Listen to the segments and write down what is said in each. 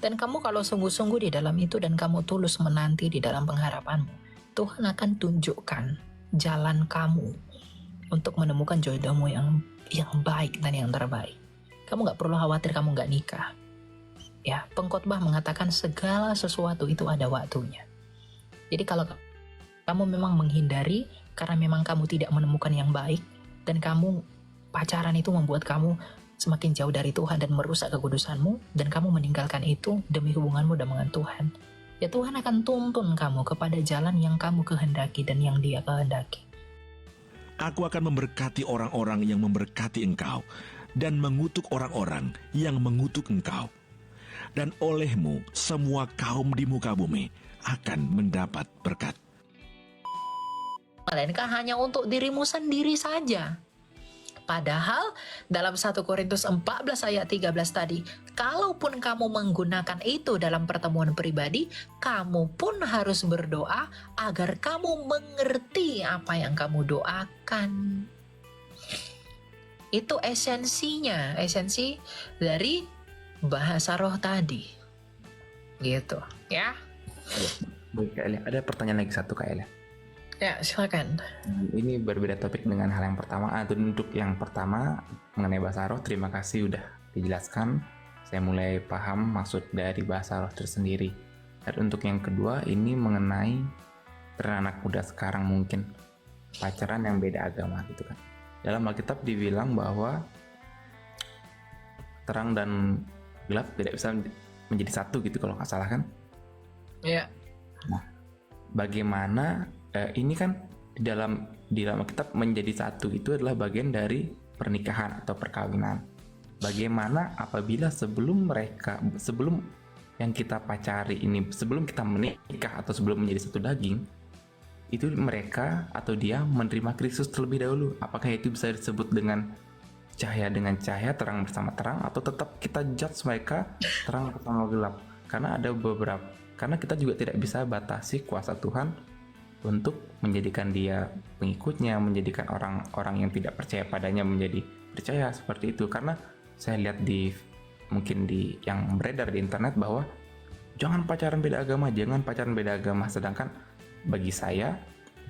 Dan kamu kalau sungguh-sungguh di dalam itu dan kamu tulus menanti di dalam pengharapanmu, Tuhan akan tunjukkan jalan kamu untuk menemukan jodohmu yang baik dan yang terbaik. Kamu gak perlu khawatir kamu gak nikah. Ya, pengkhotbah mengatakan segala sesuatu itu ada waktunya. Jadi kalau kamu memang menghindari karena memang kamu tidak menemukan yang baik, dan kamu pacaran itu membuat kamu semakin jauh dari Tuhan dan merusak kekudusanmu, dan kamu meninggalkan itu demi hubunganmu dengan Tuhan, ya Tuhan akan tuntun kamu kepada jalan yang kamu kehendaki dan yang Dia kehendaki. Aku akan memberkati orang-orang yang memberkati engkau, dan mengutuk orang-orang yang mengutuk engkau. Dan olehmu semua kaum di muka bumi akan mendapat berkat. Melainkan hanya untuk dirimu sendiri saja. Padahal dalam 1 Korintus 14 ayat 13 tadi, kalaupun kamu menggunakan itu dalam pertemuan pribadi, kamu pun harus berdoa agar kamu mengerti apa yang kamu doakan. Itu esensinya, esensi dari bahasa roh tadi. Gitu, ya. Baik, Kak Elia. Ada pertanyaan lagi satu, Kak Elia. Ya, silakan. Ini berbeda topik dengan hal yang pertama. Untuk yang pertama mengenai bahasa roh, terima kasih udah dijelaskan. Saya mulai paham maksud dari bahasa roh tersendiri. Dan untuk yang kedua, ini mengenai tren anak muda sekarang mungkin pacaran yang beda agama gitu kan. Dalam Alkitab dibilang bahwa terang dan gelap tidak bisa menjadi satu gitu kalau nggak salah kan? Iya. Nah, bagaimana ini kan di dalam Alkitab menjadi satu itu adalah bagian dari pernikahan atau perkawinan. Bagaimana apabila sebelum yang kita pacari ini, sebelum kita menikah atau sebelum menjadi satu daging, itu mereka atau dia menerima Kristus terlebih dahulu? Apakah itu bisa disebut dengan cahaya dengan cahaya, terang bersama terang, atau tetap kita judge mereka terang bersama gelap? Karena karena kita juga tidak bisa batasi kuasa Tuhan untuk menjadikan dia pengikutnya, menjadikan orang-orang yang tidak percaya padanya menjadi percaya seperti itu. Karena saya lihat mungkin yang beredar di internet bahwa jangan pacaran beda agama, sedangkan bagi saya,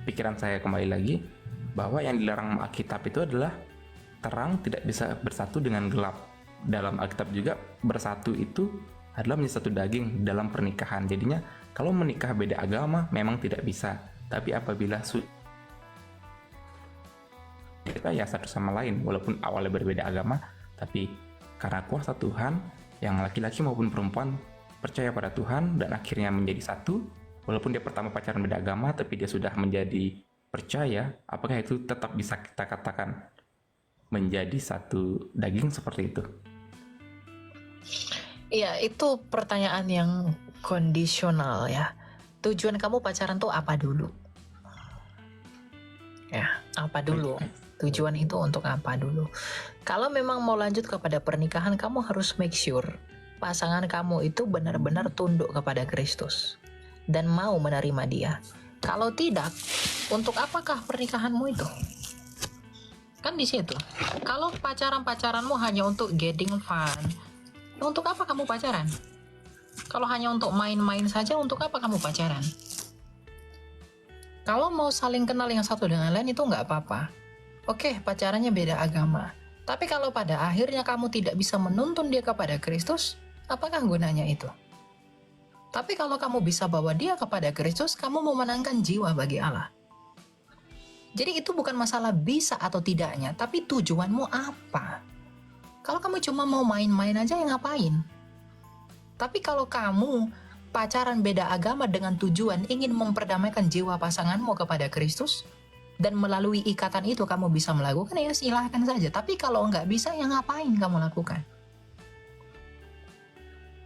pikiran saya kembali lagi bahwa yang dilarang Alkitab itu adalah terang tidak bisa bersatu dengan gelap. Dalam Alkitab juga bersatu itu adalah menjadi satu daging dalam pernikahan. Jadinya kalau menikah beda agama memang tidak bisa. Tapi apabila kita ya satu sama lain, walaupun awalnya berbeda agama, tapi karena kuasa Tuhan, yang laki-laki maupun perempuan percaya pada Tuhan dan akhirnya menjadi satu, walaupun dia pertama pacaran beda agama, tapi dia sudah menjadi percaya, apakah itu tetap bisa kita katakan menjadi satu daging seperti itu? Iya, itu pertanyaan yang kondisional ya. Tujuan kamu pacaran tuh apa dulu? Ya, apa dulu? Tujuan itu untuk apa dulu? Kalau memang mau lanjut kepada pernikahan, kamu harus make sure pasangan kamu itu benar-benar tunduk kepada Kristus dan mau menerima Dia. Kalau tidak, untuk apakah pernikahanmu itu? Kan di situ. Kalau pacaranmu hanya untuk getting fun, untuk apa kamu pacaran? Kalau hanya untuk main-main saja, untuk apa kamu pacaran? Kalau mau saling kenal yang satu dengan lain itu nggak apa-apa. Oke, pacarannya beda agama. Tapi kalau pada akhirnya kamu tidak bisa menuntun dia kepada Kristus, apakah gunanya itu? Tapi kalau kamu bisa bawa dia kepada Kristus, kamu memenangkan jiwa bagi Allah. Jadi itu bukan masalah bisa atau tidaknya, tapi tujuanmu apa? Kalau kamu cuma mau main-main aja, ya ngapain? Tapi kalau kamu pacaran beda agama dengan tujuan ingin memperdamaikan jiwa pasanganmu kepada Kristus, dan melalui ikatan itu kamu bisa melakukan, ya silahkan saja. Tapi kalau nggak bisa, ya ngapain kamu lakukan?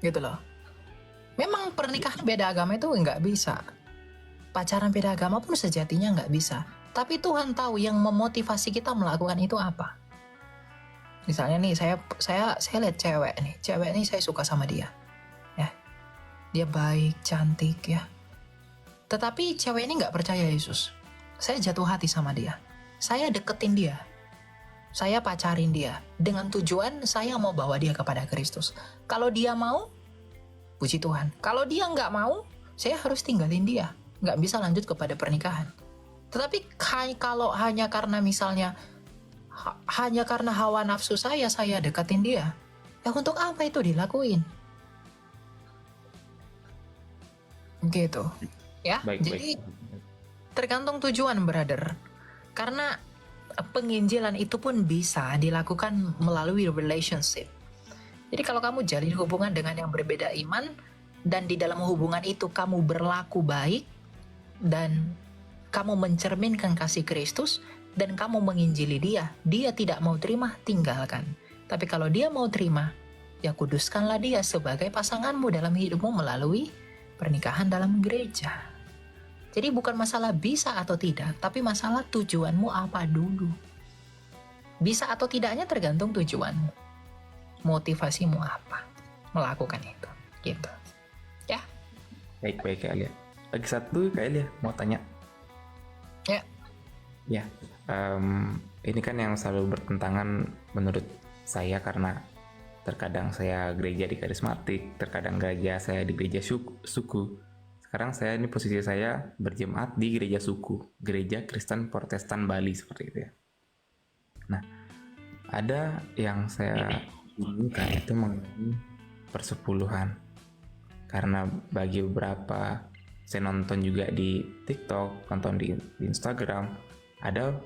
Gitu loh. Memang pernikahan beda agama itu nggak bisa. Pacaran beda agama pun sejatinya nggak bisa. Tapi Tuhan tahu yang memotivasi kita melakukan itu apa. Misalnya nih, saya lihat cewek nih saya suka sama dia. Dia baik, cantik ya. Tetapi cewek ini nggak percaya Yesus. Saya jatuh hati sama dia. Saya deketin dia. Saya pacarin dia. Dengan tujuan saya mau bawa dia kepada Kristus. Kalau dia mau, puji Tuhan. Kalau dia nggak mau, saya harus tinggalin dia, nggak bisa lanjut kepada pernikahan. Tetapi kalau hanya karena misalnya hanya karena hawa nafsu saya deketin dia, ya untuk apa itu dilakuin? Gitu ya. Jadi tergantung tujuan, brother. Karena penginjilan itu pun bisa dilakukan melalui relationship. Jadi kalau kamu jalin hubungan dengan yang berbeda iman, dan di dalam hubungan itu kamu berlaku baik, dan kamu mencerminkan kasih Kristus, dan kamu menginjili dia, dia tidak mau terima, tinggalkan. Tapi kalau dia mau terima, ya kuduskanlah dia sebagai pasanganmu dalam hidupmu melalui pernikahan dalam gereja. Jadi bukan masalah bisa atau tidak, tapi masalah tujuanmu apa dulu. Bisa atau tidaknya tergantung tujuanmu. Motivasimu apa melakukan itu, gitu. Ya. Baik Kak Elia. Lagi satu Kak Elia mau tanya. Ya. Ya. Ini kan yang selalu bertentangan menurut saya, karena terkadang saya gereja di karismatik, terkadang gereja saya di gereja suku. Sekarang saya ini posisi saya berjemaat di gereja suku, gereja Kristen Protestan Bali seperti itu ya. Nah, ada yang saya bingungkan itu mengenai persepuluhan. Karena bagi beberapa, saya nonton juga di TikTok, nonton di Instagram, ada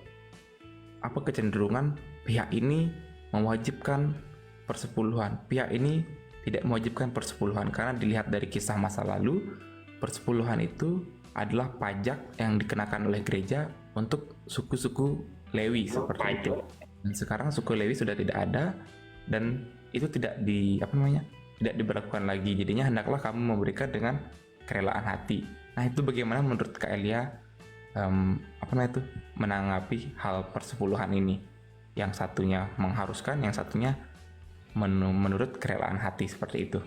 kecenderungan pihak ini mewajibkan persepuluhan, pihak ini tidak mewajibkan persepuluhan, karena dilihat dari kisah masa lalu, persepuluhan itu adalah pajak yang dikenakan oleh gereja untuk suku-suku Lewi seperti itu. Dan sekarang suku Lewi sudah tidak ada, dan itu tidak tidak diberlakukan lagi. Jadinya hendaklah kamu memberikan dengan kerelaan hati. Nah, itu bagaimana menurut Kak Elia menanggapi hal persepuluhan ini? Yang satunya mengharuskan, yang satunya menurut kerelaan hati seperti itu.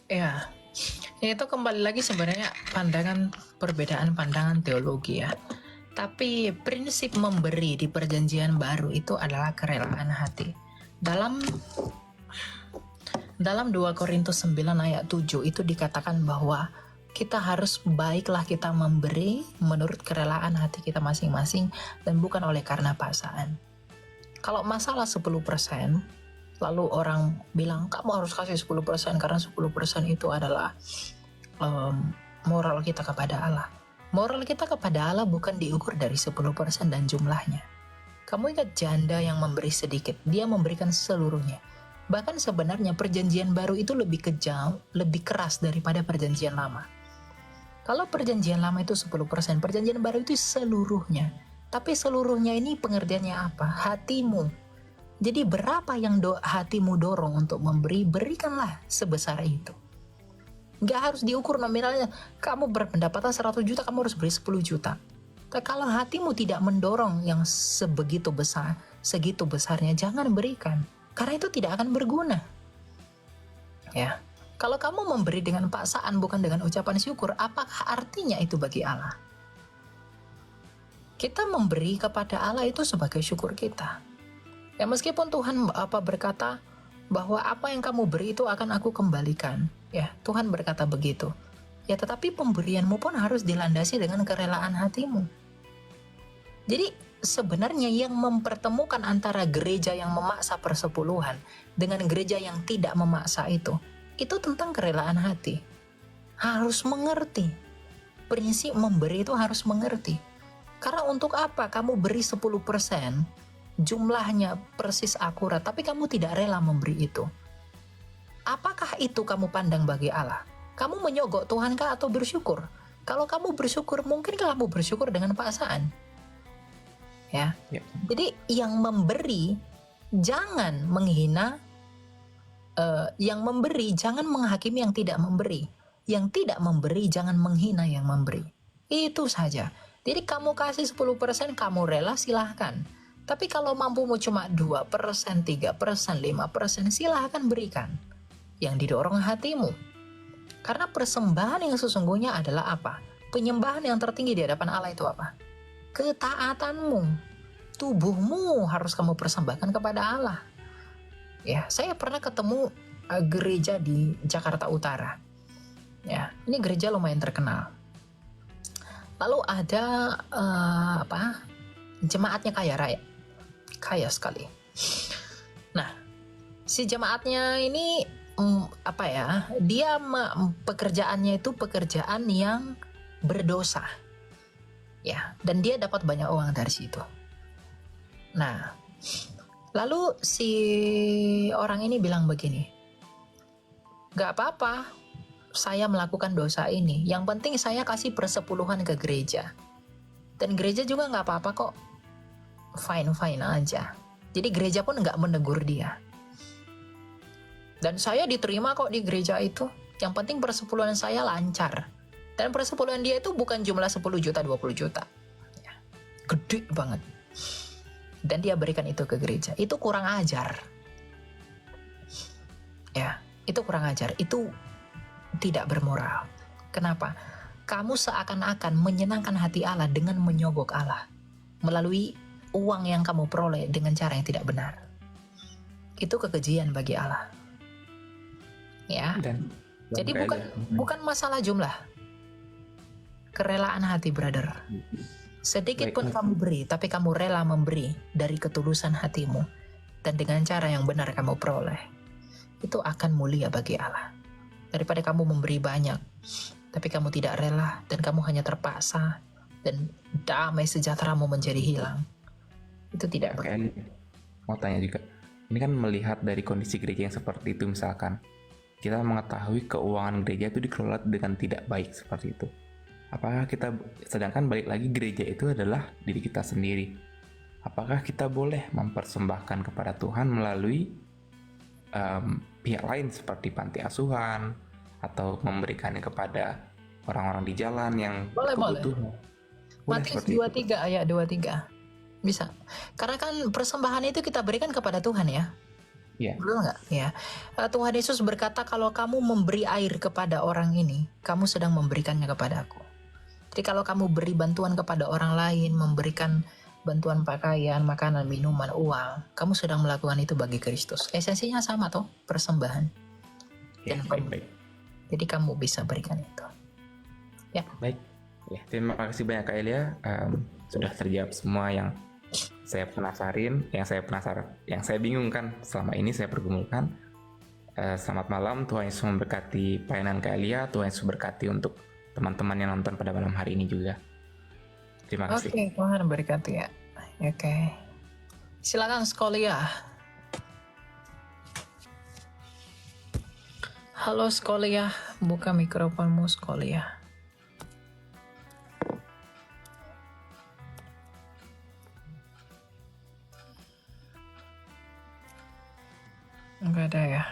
Ya. Itu kembali lagi sebenarnya perbedaan pandangan teologi ya. Tapi prinsip memberi di perjanjian baru itu adalah kerelaan hati. Dalam 2 Korintus 9 ayat 7 itu dikatakan bahwa kita harus baiklah kita memberi menurut kerelaan hati kita masing-masing dan bukan oleh karena paksaan. Kalau masalah 10%, lalu orang bilang kamu harus kasih 10% karena 10% itu adalah moral kita kepada Allah. Moral kita kepada Allah bukan diukur dari 10% dan jumlahnya. Kamu ingat janda yang memberi sedikit, dia memberikan seluruhnya. Bahkan sebenarnya perjanjian baru itu lebih kejam, lebih keras daripada perjanjian lama. Kalau perjanjian lama itu 10%, perjanjian baru itu seluruhnya. Tapi seluruhnya ini pengertiannya apa? Hatimu. Jadi berapa yang hatimu dorong untuk memberi, berikanlah sebesar itu. Nggak harus diukur nominalnya. Kamu berpendapatan 100 juta, kamu harus beri 10 juta. Tapi kalau hatimu tidak mendorong yang segitu besarnya, jangan berikan. Karena itu tidak akan berguna. Ya. Kalau kamu memberi dengan paksaan bukan dengan ucapan syukur, apakah artinya itu bagi Allah? Kita memberi kepada Allah itu sebagai syukur kita. Ya meskipun Tuhan berkata bahwa apa yang kamu beri itu akan aku kembalikan. Ya, Tuhan berkata begitu. Ya, tetapi pemberianmu pun harus dilandasi dengan kerelaan hatimu. Jadi sebenarnya yang mempertemukan antara gereja yang memaksa persepuluhan dengan gereja yang tidak memaksa itu tentang kerelaan hati. Harus mengerti. Prinsip memberi itu harus mengerti. Karena untuk apa kamu beri 10%? Jumlahnya persis akurat, tapi kamu tidak rela memberi itu. Apakah itu kamu pandang bagi Allah? Kamu menyogok Tuhan kah atau bersyukur? Kalau kamu bersyukur, mungkinkah kamu bersyukur dengan paksaan? Ya. Jadi yang memberi jangan menghina, yang memberi jangan menghakimi yang tidak memberi. Yang tidak memberi jangan menghina yang memberi. Itu saja. Jadi kamu kasih 10%, kamu rela, silahkan. Tapi kalau mampumu cuma 2%, 3%, 5%, silahkan berikan. Yang didorong hatimu. Karena persembahan yang sesungguhnya adalah apa? Penyembahan yang tertinggi di hadapan Allah itu apa? Ketaatanmu. Tubuhmu harus kamu persembahkan kepada Allah. Ya, saya pernah ketemu gereja di Jakarta Utara. Ya, ini gereja lumayan terkenal. Lalu ada jemaatnya kaya raya, kaya sekali. Nah, si jemaatnya ini dia pekerjaannya itu pekerjaan yang berdosa, ya, dan dia dapat banyak uang dari situ. Nah, lalu si orang ini bilang begini, gak apa-apa, saya melakukan dosa ini, yang penting saya kasih persepuluhan ke gereja, dan gereja juga gak apa-apa kok, fine aja. Jadi gereja pun gak menegur dia, dan saya diterima kok di gereja itu, yang penting persepuluhan saya lancar. Dan persepuluhan dia itu bukan jumlah 10 juta, 20 juta, ya, gede banget, dan dia berikan itu ke gereja. Itu kurang ajar, ya, itu kurang ajar, itu tidak bermoral. Kenapa? Kamu seakan-akan menyenangkan hati Allah dengan menyogok Allah melalui uang yang kamu peroleh dengan cara yang tidak benar. Itu kekejian bagi Allah, ya. Dan Jadi bukan masalah jumlah, kerelaan hati, brother. Sedikit pun kamu beri, tapi kamu rela memberi dari ketulusan hatimu dan dengan cara yang benar kamu peroleh, itu akan mulia bagi Allah. Daripada kamu memberi banyak, tapi kamu tidak rela dan kamu hanya terpaksa dan damai sejahteramu menjadi hilang. Itu tidak baik. Mau tanya juga, ini kan melihat dari kondisi gereja yang seperti itu, misalkan kita mengetahui keuangan gereja itu dikelola dengan tidak baik seperti itu. Apakah kita, sedangkan balik lagi gereja itu adalah diri kita sendiri, apakah kita boleh mempersembahkan kepada Tuhan melalui pihak lain seperti panti asuhan atau memberikannya kepada orang-orang di jalan yang kebutuhan? Matius 23 ayat 23 bisa, karena kan persembahan itu kita berikan kepada Tuhan, ya. Iya. Betul nggak? Ya. Tuhan Yesus berkata, kalau kamu memberi air kepada orang ini, kamu sedang memberikannya kepadaku. Jadi kalau kamu beri bantuan kepada orang lain, memberikan bantuan pakaian, makanan, minuman, uang, kamu sedang melakukan itu bagi Kristus. Esensinya sama toh, persembahan. Ya, baik. Jadi kamu bisa berikan itu. Ya. Baik. Ya, terima kasih banyak Kak Elia. Sudah terjawab semua yang saya penasarin, yang saya bingungkan selama ini saya pergumulkan. Selamat malam, Tuhan Yesus memberkati pelayanan Kak Elia, Tuhan Yesus berkati untuk teman-teman yang nonton pada malam hari ini juga. Terima kasih. Oke, Tuhan berkati ya. Oke. Silakan Skolia. Halo Skolia, buka mikrofonmu Skolia. Enggak ada ya.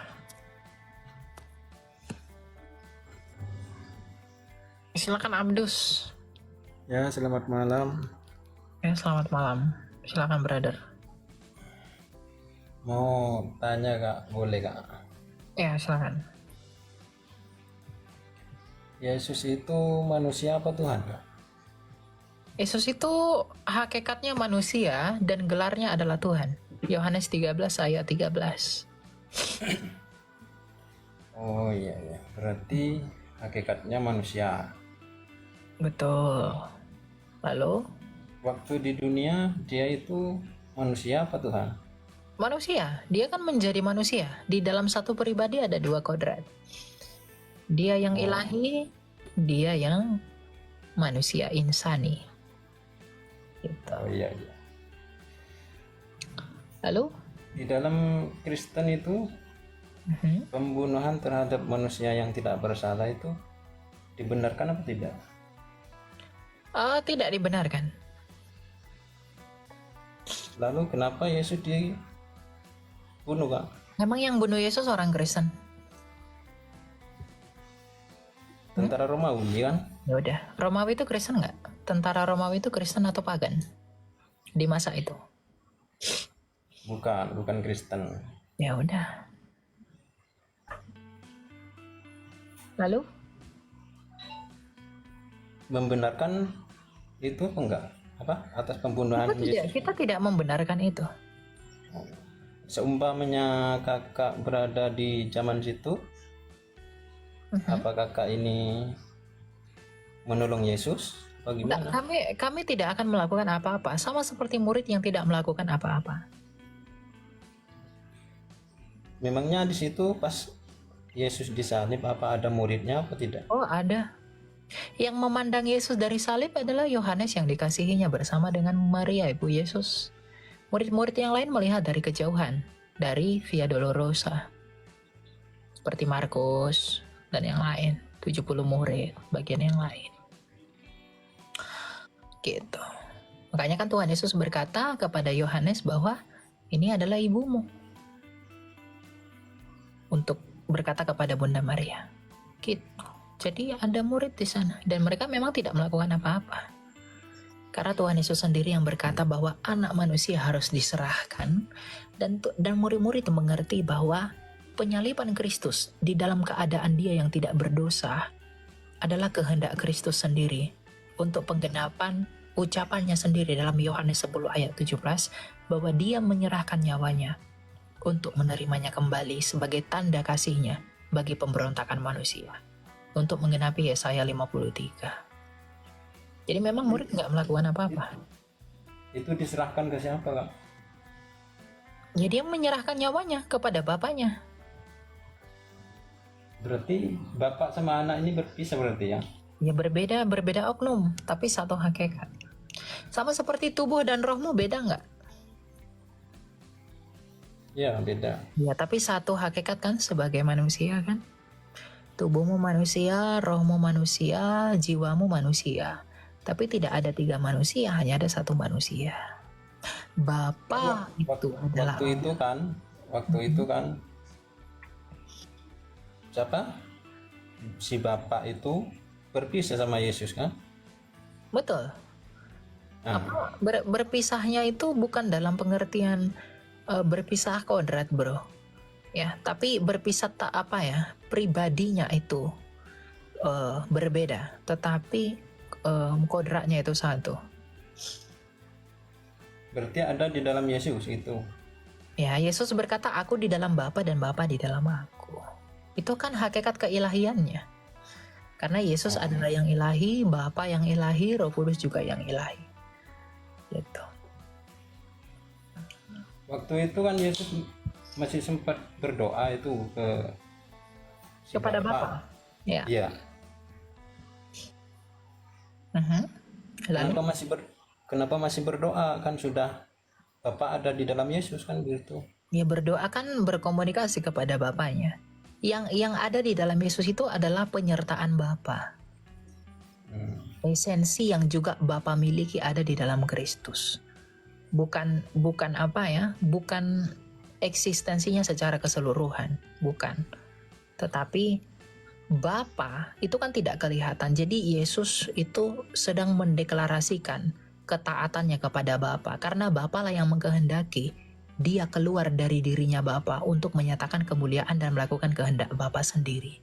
Silakan Abdus. Ya, selamat malam. Ya, selamat malam. Silakan brother. Mau tanya Kak, boleh Kak? Ya, silakan. Yesus itu manusia apa Tuhan Kak? Yesus itu hakikatnya manusia dan gelarnya adalah Tuhan. Yohanes 13 ayat 13. Oh iya, berarti hakikatnya manusia. Betul. Lalu? Waktu di dunia dia itu manusia apa Tuhan? Manusia. Dia kan menjadi manusia. Di dalam satu pribadi ada dua kodrat. Dia yang ilahi, dia yang manusia insani. Gitu. Oh iya. Lalu? Di dalam Kristen itu pembunuhan terhadap manusia yang tidak bersalah itu dibenarkan apa tidak? Tidak dibenarkan. Lalu kenapa Yesus dibunuh Kak? Memang yang bunuh Yesus orang Kristen. Tentara Romawi kan? Ya udah, Romawi itu Kristen nggak? Tentara Romawi itu Kristen atau pagan di masa itu? Bukan Kristen. Ya udah. Lalu? Membenarkan itu apa enggak? Apa atas pembunuhan Yesus? Kita tidak membenarkan itu. seumpamanya kakak berada di zaman situ, apa kakak ini menolong Yesus? Enggak, Bagaimana? kami tidak akan melakukan apa-apa, sama seperti murid yang tidak melakukan apa-apa. Memangnya di situ pas Yesus disalib apa ada muridnya apa tidak? Oh, ada. Yang memandang Yesus dari salib adalah Yohanes yang dikasihinya bersama dengan Maria, ibu Yesus. Murid-murid yang lain melihat dari kejauhan, dari Via Dolorosa. Seperti Markus dan yang lain, 70 murid, bagian yang lain. Gitu. Makanya kan Tuhan Yesus berkata kepada Yohanes bahwa ini adalah ibumu. Untuk berkata kepada Bunda Maria. Gitu. Jadi ada murid di sana dan mereka memang tidak melakukan apa-apa. Karena Tuhan Yesus sendiri yang berkata bahwa anak manusia harus diserahkan dan murid-murid mengerti bahwa penyaliban Kristus di dalam keadaan dia yang tidak berdosa adalah kehendak Kristus sendiri untuk penggenapan ucapannya sendiri dalam Yohanes 10 ayat 17 bahwa dia menyerahkan nyawanya untuk menerimanya kembali sebagai tanda kasihnya bagi pemberontakan manusia. Untuk menggenapi Yesaya 53. Jadi memang murid nggak melakukan apa-apa. Itu diserahkan ke siapa, Kak? Ya dia menyerahkan nyawanya kepada bapaknya. Berarti bapak sama anak ini berpisah berarti ya? Ya berbeda oknum, tapi satu hakikat. Sama seperti tubuh dan rohmu beda nggak? Ya, beda. Ya tapi satu hakikat kan sebagai manusia kan? Tubuhmu manusia, rohmu manusia, jiwamu manusia. Tapi tidak ada 3 manusia, hanya ada 1 manusia. Bapa itu adalah Waktu itu kan siapa? Si bapak itu berpisah sama Yesus kan? betul. Nah, Berpisahnya itu bukan dalam pengertian berpisah kodrat, bro. Ya, tapi berpisah tak apa ya, pribadinya itu berbeda, tetapi kodratnya itu satu. berarti ada di dalam Yesus itu. Ya, Yesus berkata, aku di dalam Bapa dan Bapa di dalam aku. Itu kan hakikat keilahiannya. Karena Yesus adalah yang ilahi, Bapa yang ilahi, Roh Kudus juga yang ilahi. Gitu. Waktu itu kan Yesus masih sempat berdoa itu Kepada Bapa. Ya. Iya. Lalu Kenapa masih berdoa, kan sudah Bapak ada di dalam Yesus kan gitu. dia berdoa kan berkomunikasi kepada Bapaknya. Yang ada di dalam Yesus itu adalah penyertaan Bapa. Esensi yang juga Bapa miliki ada di dalam Kristus. Bukan apa ya? Bukan eksistensinya secara keseluruhan, bukan. Tetapi Bapa itu kan tidak kelihatan. Jadi Yesus itu sedang mendeklarasikan ketaatannya kepada Bapa karena Bapa lah yang mengkehendaki dia keluar dari dirinya Bapa untuk menyatakan kemuliaan dan melakukan kehendak Bapa sendiri.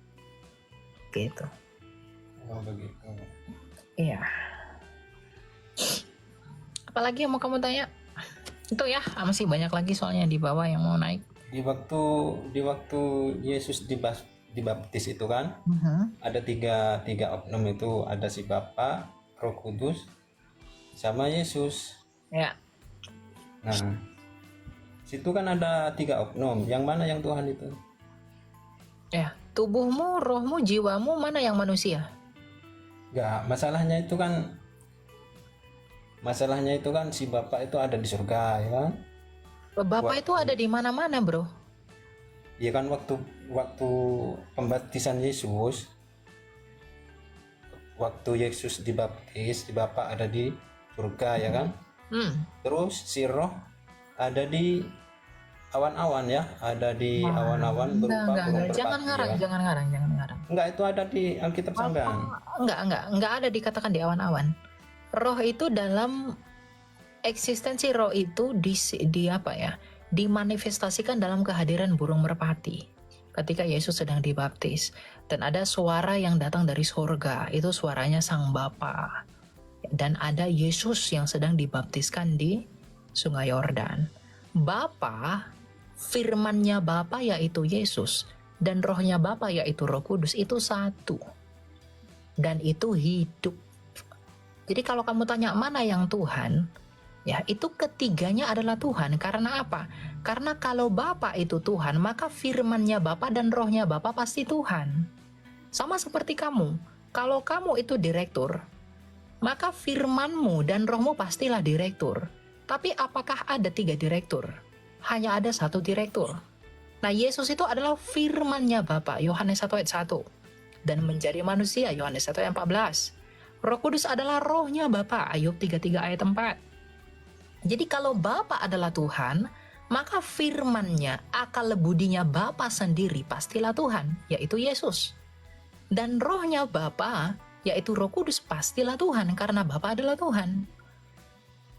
Gitu. Oh begitu. Iya. Apalagi yang mau kamu tanya? Itu ya, masih banyak lagi soalnya di bawah yang mau naik. Di waktu Yesus dibaptis itu kan, ada tiga oknum itu, ada si Bapa, Roh Kudus, sama Yesus. Ya. Nah, situ kan ada 3 oknum. Yang mana yang Tuhan itu? Ya, tubuhmu, rohmu, jiwamu mana yang manusia? Enggak, masalahnya itu kan si Bapak itu ada di surga, ya kan? Bapak itu ada di mana-mana, bro. Ya kan waktu pembaptisan Yesus, waktu Yesus dibaptis, si Bapak ada di surga, ya kan? Terus si Roh ada di awan-awan ya, ada di awan-awan berupa burung merpati. Jangan ngarang. Enggak, itu ada di Alkitab Sampean. Enggak ada dikatakan di awan-awan. Roh itu dalam eksistensi roh itu dimanifestasikan dalam kehadiran burung merpati ketika Yesus sedang dibaptis, dan ada suara yang datang dari surga, itu suaranya Sang Bapa, dan ada Yesus yang sedang dibaptiskan di Sungai Yordan. Bapa firman-Nya Bapa yaitu Yesus dan rohnya Bapa yaitu Roh Kudus itu satu. Dan itu hidup. Jadi kalau kamu tanya mana yang Tuhan, ya itu ketiganya adalah Tuhan. Karena apa? Karena kalau Bapa itu Tuhan, maka firman-Nya Bapa dan rohnya Bapa pasti Tuhan. Sama seperti kamu. Kalau kamu itu direktur, maka firman-Mu dan rohmu pastilah direktur. Tapi apakah ada 3 direktur? Hanya ada 1 direktur. Nah, Yesus itu adalah firman-Nya Bapa, Yohanes 1 ayat 1. Dan menjadi manusia, Yohanes 1 ayat 14. Roh Kudus adalah rohnya Bapa, Ayub 33 ayat 4. Jadi kalau Bapa adalah Tuhan, maka firman-Nya, akal budinya Bapa sendiri pastilah Tuhan, yaitu Yesus. Dan rohnya Bapa, yaitu Roh Kudus pastilah Tuhan, karena Bapa adalah Tuhan.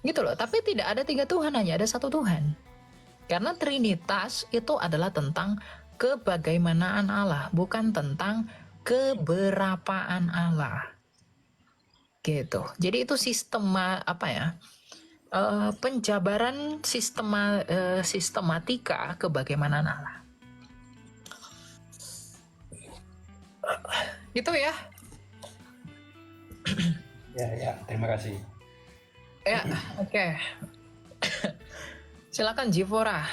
Gitu loh, tapi tidak ada 3 Tuhan, hanya ada 1 Tuhan. Karena Trinitas itu adalah tentang kebagaimanaan Allah, bukan tentang keberapaan Allah. Gitu. Jadi itu sistema penjabaran sistematika kebagaimanaan Allah. Gitu ya. Ya, terima kasih. Ya, oke. Silakan Jivora.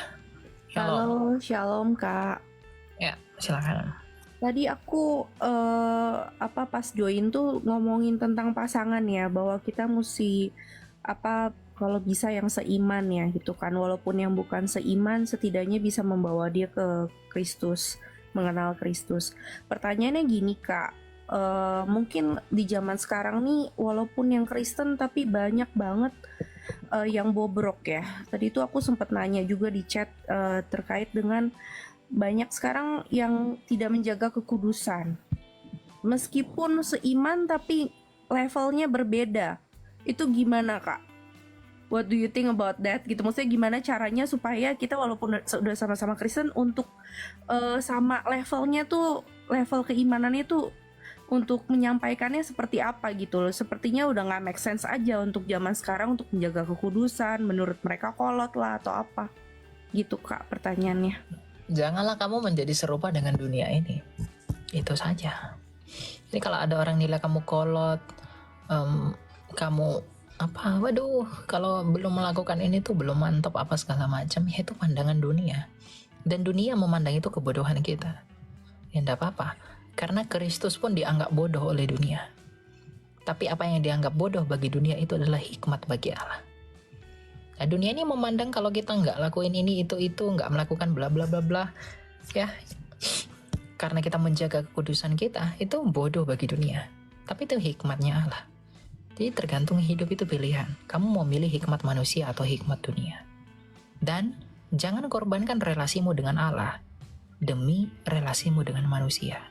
Halo, shalom Kak. Ya, silakan. Tadi aku pas join tuh ngomongin tentang pasangan ya, bahwa kita mesti kalau bisa yang seiman ya gitu kan, walaupun yang bukan seiman setidaknya bisa membawa dia ke Kristus, mengenal Kristus. Pertanyaannya gini Kak, mungkin di zaman sekarang nih walaupun yang Kristen tapi banyak banget yang bobrok ya. Tadi itu aku sempat nanya juga di chat terkait dengan banyak sekarang yang tidak menjaga kekudusan. Meskipun seiman tapi levelnya berbeda. Itu gimana Kak? What do you think about that? Gitu, maksudnya gimana caranya supaya kita walaupun sudah sama-sama Kristen untuk sama levelnya tuh, level keimanannya tuh untuk menyampaikannya seperti apa gitu loh. Sepertinya udah gak make sense aja untuk zaman sekarang untuk menjaga kekudusan. Menurut mereka kolot lah atau apa. Gitu Kak pertanyaannya. Janganlah kamu menjadi serupa dengan dunia ini. Itu saja. Jadi kalau ada orang nilai kamu kolot, kamu kalau belum melakukan ini tuh belum mantap apa segala macam, ya itu pandangan dunia. Dan dunia memandang itu kebodohan kita. Ya enggak apa-apa. Karena Kristus pun dianggap bodoh oleh dunia. Tapi apa yang dianggap bodoh bagi dunia itu adalah hikmat bagi Allah. Nah, dunia ini memandang kalau kita nggak lakuin ini, itu, nggak melakukan bla bla bla bla, ya, karena kita menjaga kekudusan kita, itu bodoh bagi dunia. Tapi itu hikmatnya Allah. Jadi tergantung hidup itu pilihan. Kamu mau milih hikmat manusia atau hikmat dunia. Dan jangan korbankan relasimu dengan Allah demi relasimu dengan manusia.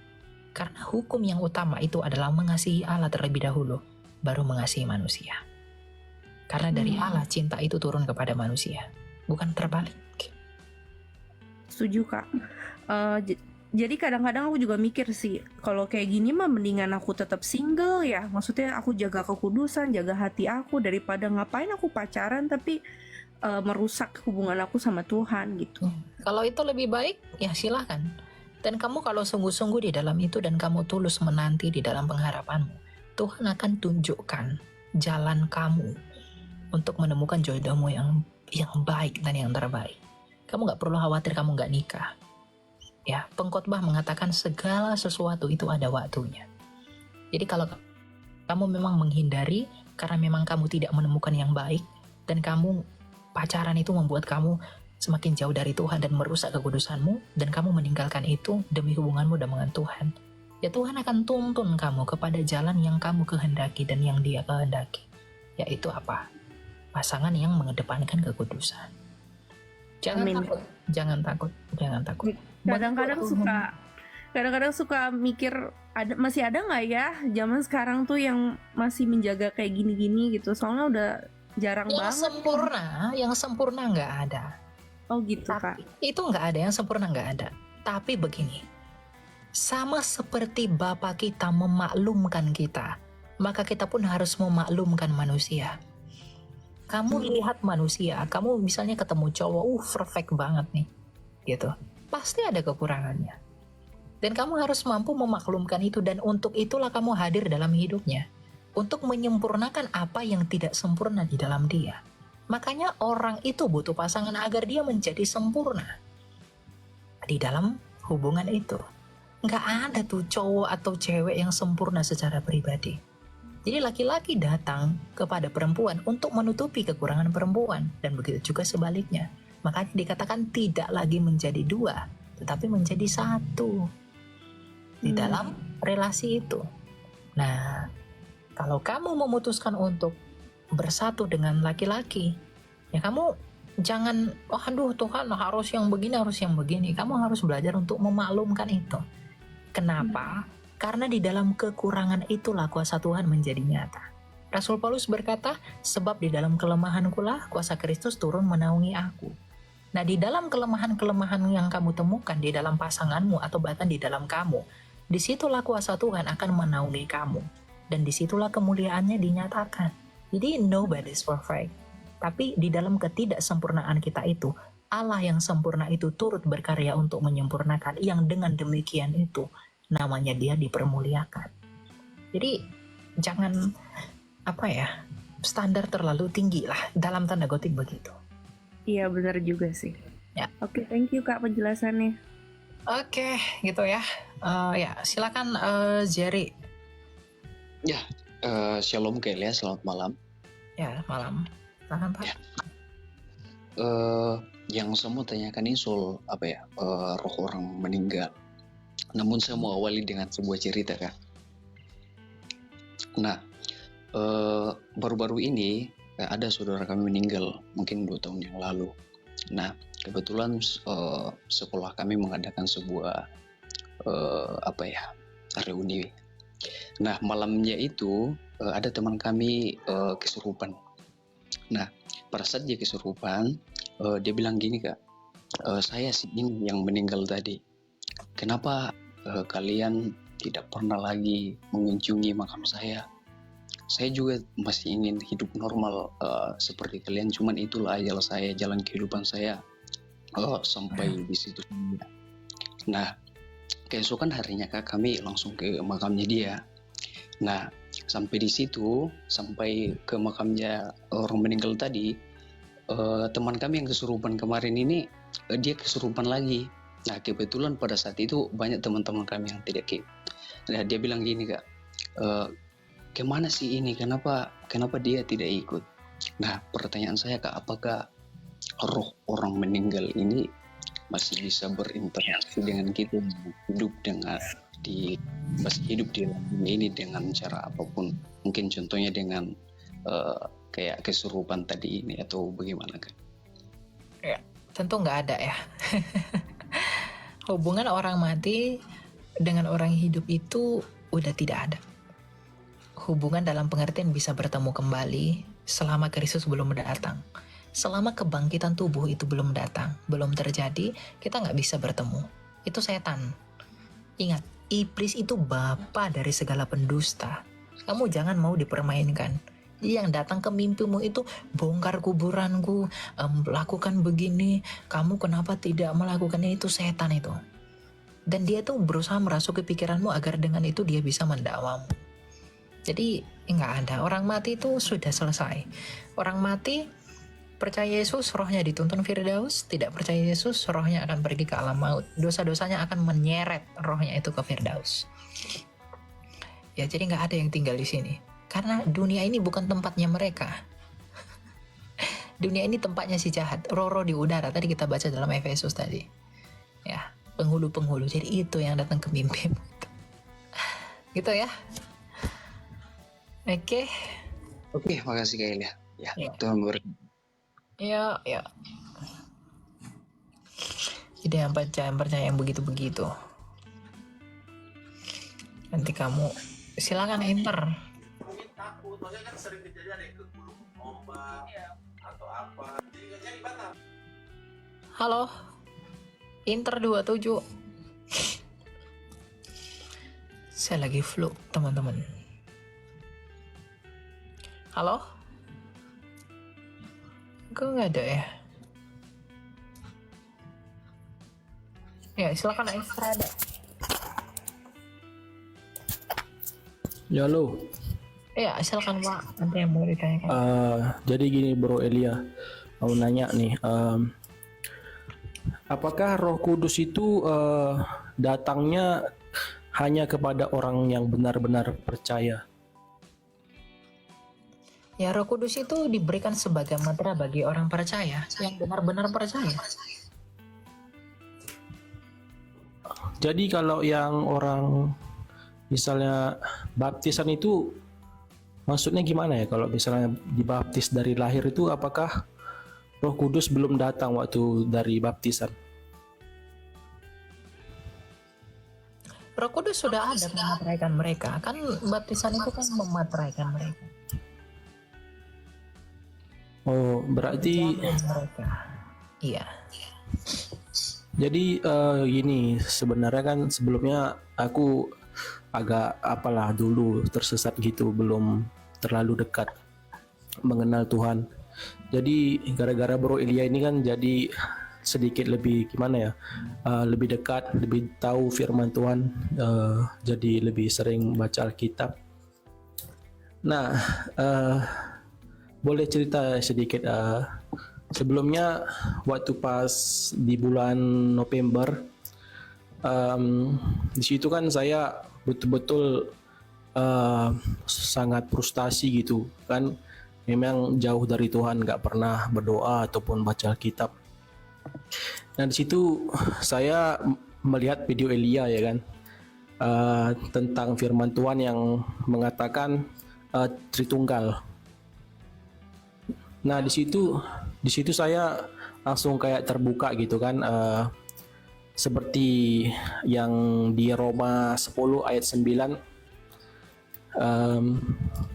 Karena hukum yang utama itu adalah mengasihi Allah terlebih dahulu, baru mengasihi manusia. Karena dari Allah cinta itu turun kepada manusia, bukan terbalik. Setuju Kak. Jadi kadang-kadang aku juga mikir sih, kalau kayak gini mah mendingan aku tetap single ya. Maksudnya aku jaga kekudusan, jaga hati aku, daripada ngapain aku pacaran tapi merusak hubungan aku sama Tuhan gitu. Kalau itu lebih baik, ya silahkan. Dan kamu kalau sungguh-sungguh di dalam itu dan kamu tulus menanti di dalam pengharapanmu, Tuhan akan tunjukkan jalan kamu untuk menemukan jodohmu yang baik dan yang terbaik. Kamu gak perlu khawatir kamu gak nikah. Ya, pengkhotbah mengatakan segala sesuatu itu ada waktunya. Jadi kalau kamu memang menghindari karena memang kamu tidak menemukan yang baik, dan kamu pacaran itu membuat kamu semakin jauh dari Tuhan dan merusak kekudusanmu, dan kamu meninggalkan itu demi hubunganmu dengan Tuhan, ya Tuhan akan tuntun kamu kepada jalan yang kamu kehendaki dan yang Dia kehendaki. Yaitu apa? Pasangan yang mengedepankan kekudusan. Jangan takut. Kadang-kadang suka mikir masih ada nggak ya zaman sekarang tuh yang masih menjaga kayak gini-gini gitu. Soalnya udah jarang banget. Yang sempurna nggak ada. Oh gitu Kak. Itu nggak ada yang sempurna, nggak ada. Tapi begini, sama seperti Bapa kita memaklumkan kita, maka kita pun harus memaklumkan manusia. Kamu lihat manusia, kamu misalnya ketemu cowok, perfect banget nih. gitu. Pasti ada kekurangannya. Dan kamu harus mampu memaklumkan itu, dan untuk itulah kamu hadir dalam hidupnya. Untuk menyempurnakan apa yang tidak sempurna di dalam dia. Makanya orang itu butuh pasangan agar dia menjadi sempurna di dalam hubungan itu. Nggak ada tuh cowok atau cewek yang sempurna secara pribadi. Jadi laki-laki datang kepada perempuan untuk menutupi kekurangan perempuan, dan begitu juga sebaliknya. Makanya dikatakan tidak lagi menjadi dua, tetapi menjadi satu di dalam relasi itu. Nah, kalau kamu memutuskan untuk bersatu dengan laki-laki, ya kamu jangan, oh aduh Tuhan harus yang begini, harus yang begini. Kamu harus belajar untuk memaklumkan itu. Kenapa? Karena di dalam kekurangan itulah kuasa Tuhan menjadi nyata. Rasul Paulus berkata, sebab di dalam kelemahanku lah kuasa Kristus turun menaungi aku. Nah, di dalam kelemahan-kelemahan yang kamu temukan di dalam pasanganmu atau bahkan di dalam kamu, disitulah kuasa Tuhan akan menaungi kamu. Dan disitulah kemuliaannya dinyatakan. Jadi nobody is perfect. Tapi di dalam ketidaksempurnaan kita itu, Allah yang sempurna itu turut berkarya untuk menyempurnakan, yang dengan demikian itu namanya dia dipermuliakan. Jadi jangan standar terlalu tinggi lah, dalam tanda kutip begitu. Iya benar juga sih. Ya. Oke, thank you Kak penjelasannya. Oke, gitu ya. Ya silakan Jerry. Ya, shalom Kak Elia, selamat malam. Ya malam. Silakan Pak. Ya. Yang saya mau tanyakan ini soal roh orang meninggal. Namun saya mau awali dengan sebuah cerita Kak. Nah, baru-baru ini ada saudara kami meninggal, mungkin 2 tahun yang lalu. Nah, kebetulan sekolah kami mengadakan sebuah reuni. Nah, malamnya itu ada teman kami kesurupan. Nah, pada saat dia kesurupan, dia bilang gini Kak, saya sih ini yang meninggal tadi. Kenapa kalian tidak pernah lagi mengunjungi makam saya? Saya juga masih ingin hidup normal seperti kalian, cuman itulah ajal saya, jalan kehidupan saya sampai di situ. Nah, keesokan harinya Kak, kami langsung ke makamnya dia. Nah, sampai di situ, sampai ke makamnya orang meninggal tadi, teman kami yang kesurupan kemarin ini, dia kesurupan lagi. Nah, kebetulan pada saat itu banyak teman-teman kami yang tidak ke. Nah, dia bilang gini Kak, kemana sih ini? Kenapa dia tidak ikut? Nah, pertanyaan saya Kak, apakah roh orang meninggal ini masih bisa berinteraksi dengan kita, hidup masih hidup di dalam dunia ini dengan cara apapun? Mungkin contohnya dengan kayak kesurupan tadi ini, atau bagaimana Kak? Ya, tentu nggak ada ya. Hubungan orang mati dengan orang hidup itu udah tidak ada. Hubungan dalam pengertian bisa bertemu kembali selama Kristus belum datang. Selama kebangkitan tubuh itu belum datang, belum terjadi, kita nggak bisa bertemu. Itu setan. Ingat, iblis itu bapa dari segala pendusta. Kamu jangan mau dipermainkan. Dia yang datang ke mimpimu itu, bongkar kuburanku, lakukan begini, kamu kenapa tidak melakukannya, itu setan itu. Dan dia tuh berusaha merasuki pikiranmu agar dengan itu dia bisa mendakwamu. Jadi nggak ada, orang mati itu sudah selesai. Orang mati percaya Yesus, rohnya dituntun Firdaus. Tidak percaya Yesus, rohnya akan pergi ke alam maut. Dosa-dosanya akan menyeret rohnya itu ke Firdaus. Ya, jadi nggak ada yang tinggal di sini. Karena dunia ini bukan tempatnya mereka. Dunia ini tempatnya si jahat. Roro di udara, tadi kita baca dalam Efesus tadi. Ya, penghulu-penghulu. Jadi itu yang datang ke mimpi. Gitu ya. Oke, makasih Kak Elia. Ya. Tuhan berkati. Ya. Jadi yang percaya yang begitu-begitu. Nanti kamu silakan enter. Kan sering kejadian ya, ke gulung ombak atau apa, jadi nggak jadi Batam. Halo, Inter 27. Saya lagi flu teman-teman. Halo, kok nggak ada ya? Ya, silakan ekstra ada. Ya lo. Ya, silakan Pak. Nanti yang mau ditanyakan. Jadi gini Bro Elia, mau nanya nih, apakah Roh Kudus itu datangnya hanya kepada orang yang benar-benar percaya? Ya, Roh Kudus itu diberikan sebagai mantra bagi orang percaya yang benar-benar percaya. Jadi kalau yang orang misalnya baptisan itu maksudnya gimana ya? Kalau misalnya dibaptis dari lahir itu apakah Roh Kudus belum datang waktu dari baptisan? Roh Kudus sudah ada memateraikan mereka. Kan baptisan itu kan memateraikan mereka. Oh, berarti Menjamin mereka. Iya. jadi gini, sebenarnya kan sebelumnya aku agak apalah dulu tersesat gitu, belum terlalu dekat mengenal Tuhan. Jadi gara-gara Bro Ilya ini kan jadi sedikit lebih gimana ya, lebih dekat, lebih tahu firman Tuhan, jadi lebih sering baca Alkitab. Nah, boleh cerita sedikit, sebelumnya waktu pas di bulan November, di situ kan saya betul-betul sangat frustasi gitu kan, memang jauh dari Tuhan, nggak pernah berdoa ataupun baca Alkitab. Nah di situ saya melihat video Elia ya kan, tentang firman Tuhan yang mengatakan Tritunggal. Nah di situ saya langsung kayak terbuka gitu kan, seperti yang di Roma 10 ayat 9,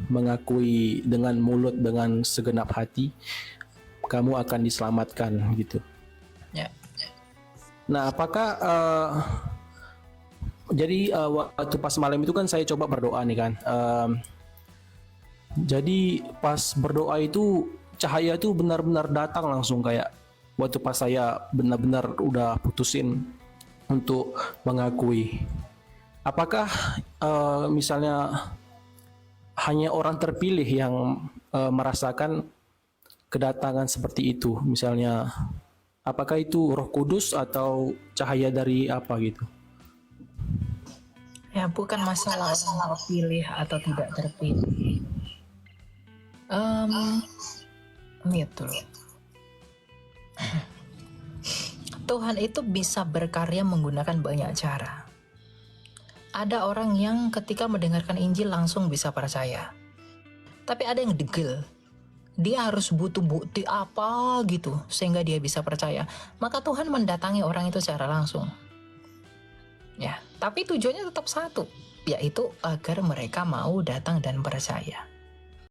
mengakui dengan mulut dengan segenap hati kamu akan diselamatkan gitu. Ya. Nah apakah jadi waktu pas malam itu kan saya coba berdoa nih kan, jadi pas berdoa itu cahaya itu benar-benar datang langsung, kayak waktu pas saya benar-benar udah putusin untuk mengakui. Apakah misalnya hanya orang terpilih yang merasakan kedatangan seperti itu? Misalnya apakah itu Roh Kudus atau cahaya dari apa gitu? Ya, bukan masalah orang terpilih atau tidak terpilih. Gitu loh. Tuhan itu bisa berkarya menggunakan banyak cara. Ada orang yang ketika mendengarkan Injil langsung bisa percaya. Tapi ada yang degil. Dia harus butuh bukti apa gitu sehingga dia bisa percaya. Maka Tuhan mendatangi orang itu secara langsung. Ya, tapi tujuannya tetap satu, yaitu agar mereka mau datang dan percaya.